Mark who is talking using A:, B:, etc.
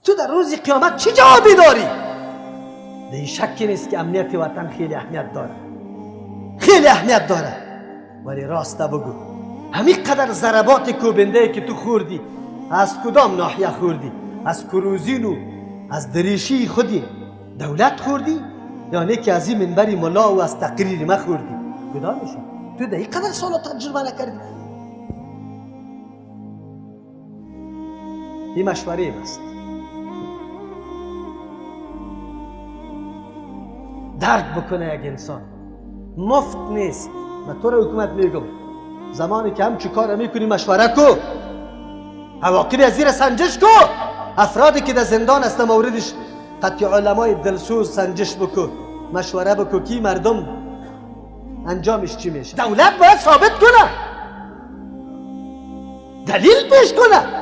A: تو در روز قیامت چه جوابی داری؟ به شکی نیست که امنیت وطن خیلی اهمیت داره، خیلی اهمیت داره. ولی راست بگو همین قدر ضربات کوبنده که تو خوردی از کدام ناحیه خوردی؟ از کروزین و از دریشی خودی دولت خوردی یا نه که از این منبری ملا و از تقریر ما خوردی؟ کدامشون؟ تو در این قدر سال تجربه نکردی؟ این مشوره است. درک بکنه یک انسان مفت نیست. من تو را حکومت میگم زمانی که همچو کار میکنی مشوره کو، عواقب از زیر سنجش کو. افرادی که در زندان است موردش قطع علمای دلسوز سنجش بکو، مشوره بکو کی مردم انجامش چی میشه. دولت باید ثابت کنه، دلیل پیش کنه.